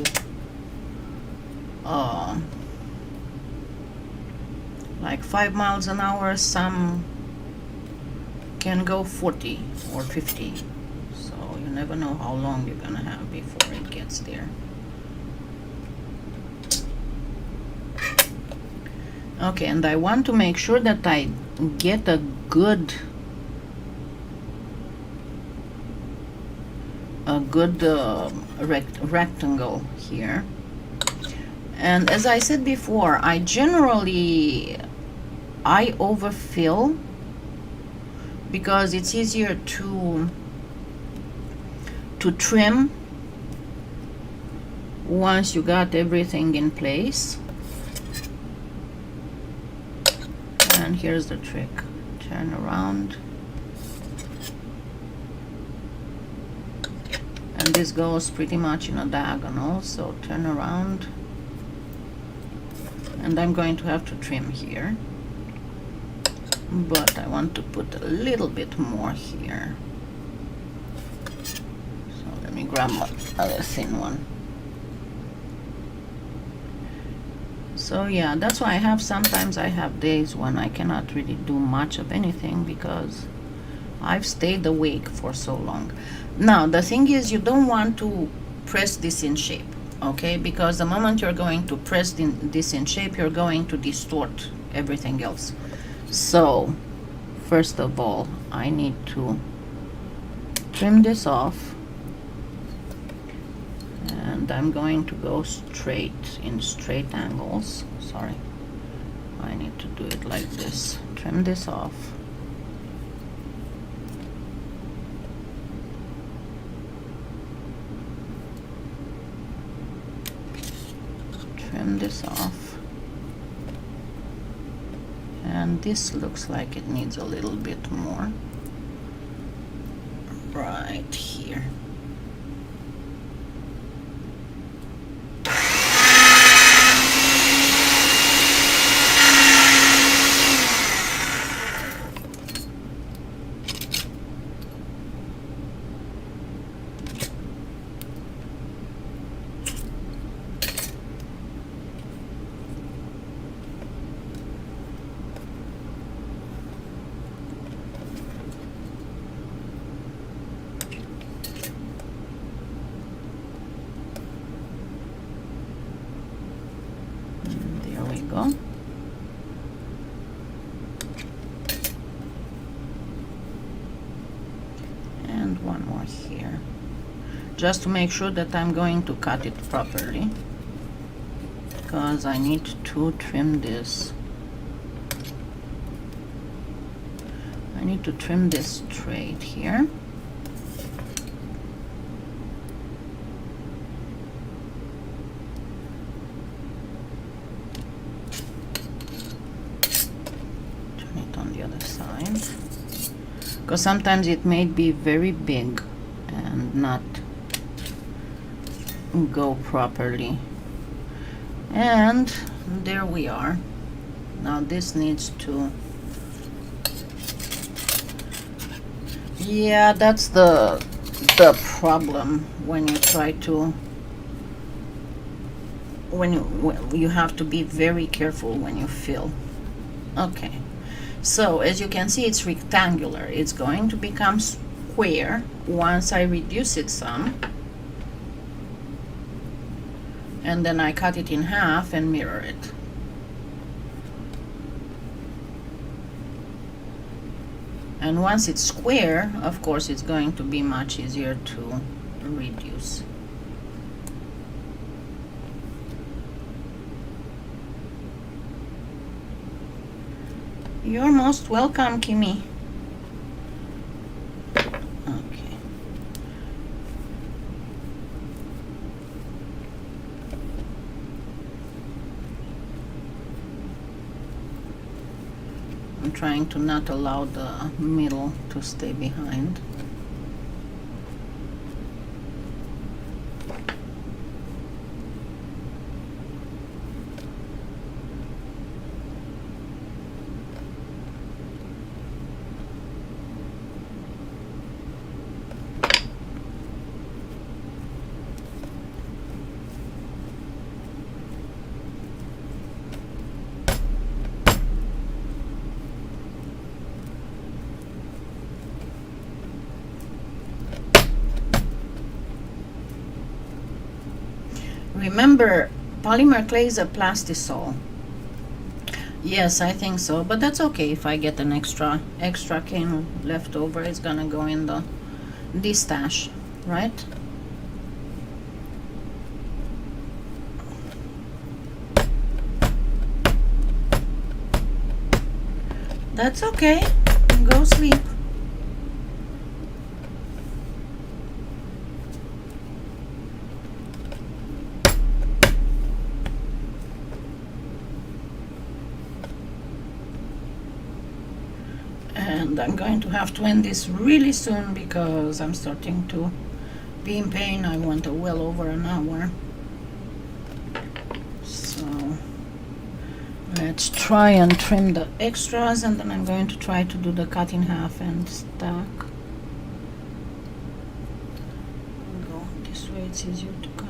like 5 miles an hour, some can go 40 or 50. So you never know how long you're gonna have before it gets there. Okay, and I want to make sure that I get a good rectangle here. And as I said before, I overfill because it's easier to trim once you got everything in place. And here's the trick. Turn around. And this goes pretty much in a diagonal, so turn around. And I'm going to have to trim here, but I want to put a little bit more here. So let me grab another thin one. So yeah, that's why sometimes I have days when I cannot really do much of anything because I've stayed awake for so long. Now the thing is, you don't want to press this in shape, okay? Because the moment you're going to press this in shape, you're going to distort everything else. So first of all, I need to trim this off, and I'm going to go in straight angles. Sorry, I need to do it like this. Trim this off. Trim this off. And this looks like it needs a little bit more right here. Go. And one more here, just to make sure that I'm going to cut it properly, because I need to trim this. I need to trim this straight here. Because sometimes it may be very big and not go properly. And there we are. Now this needs to, yeah, that's the problem when you try to, when you have to be very careful when you fill. Okay. So as you can see, it's rectangular. It's going to become square once I reduce it some. And then I cut it in half and mirror it. And once it's square, of course, it's going to be much easier to reduce. You're most welcome, Kimmy. Okay. I'm trying to not allow the middle to stay behind. Remember, polymer clay is a plastisol. Yes, I think so, but that's okay. If I get an extra cane left over, it's gonna go in the stash, right? That's okay. Go sleep. And I'm going to have to end this really soon because I'm starting to be in pain. I went well over an hour. So let's try and trim the extras, and then I'm going to try to do the cut in half and stack. Go this way, it's easier to cut.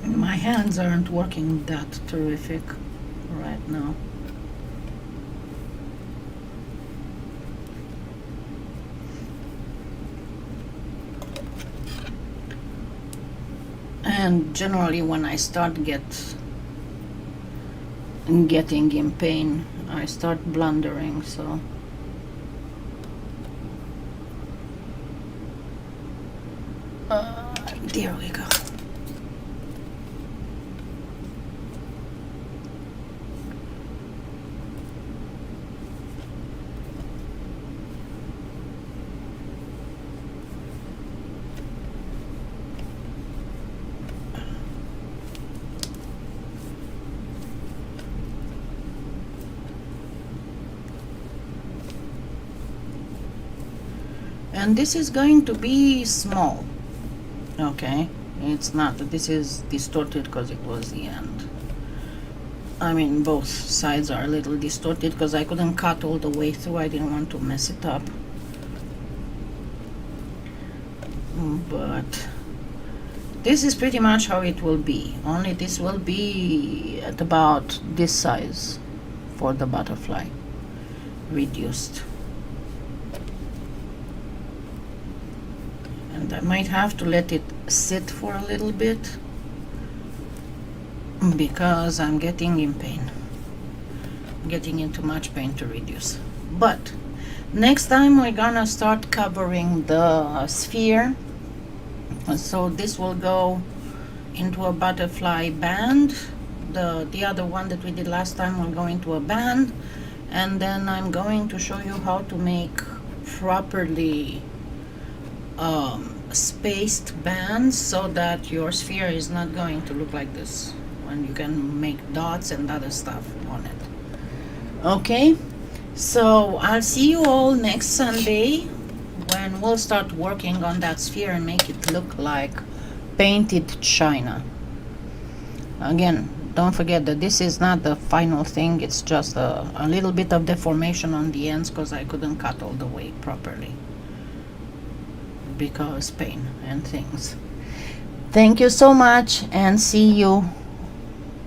My hands aren't working that terrific right now. And generally when I start getting in pain, I start blundering, so there we go. And this is going to be small. Okay, it's not, this is distorted because it was the end. I mean, both sides are a little distorted because I couldn't cut all the way through. I didn't want to mess it up. But this is pretty much how it will be. Only this will be at about this size for the butterfly, reduced. And I might have to let it sit for a little bit because I'm getting in pain. I'm getting into much pain to reduce. But next time we're gonna start covering the sphere. So this will go into a butterfly band. The other one that we did last time will go into a band. And then I'm going to show you how to make properly spaced bands so that your sphere is not going to look like this, when you can make dots and other stuff on it. Okay, so I'll see you all next Sunday when we'll start working on that sphere and make it look like painted china. Again, don't forget that this is not the final thing, it's just a little bit of deformation on the ends because I couldn't cut all the way properly because pain and things. Thank you so much and see you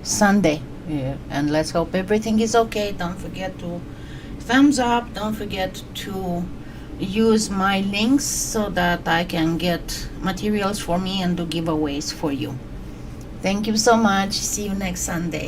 Sunday. Yeah. And let's hope everything is okay. Don't forget to thumbs up. Don't forget to use my links so that I can get materials for me and do giveaways for you. Thank you so much. See you next Sunday.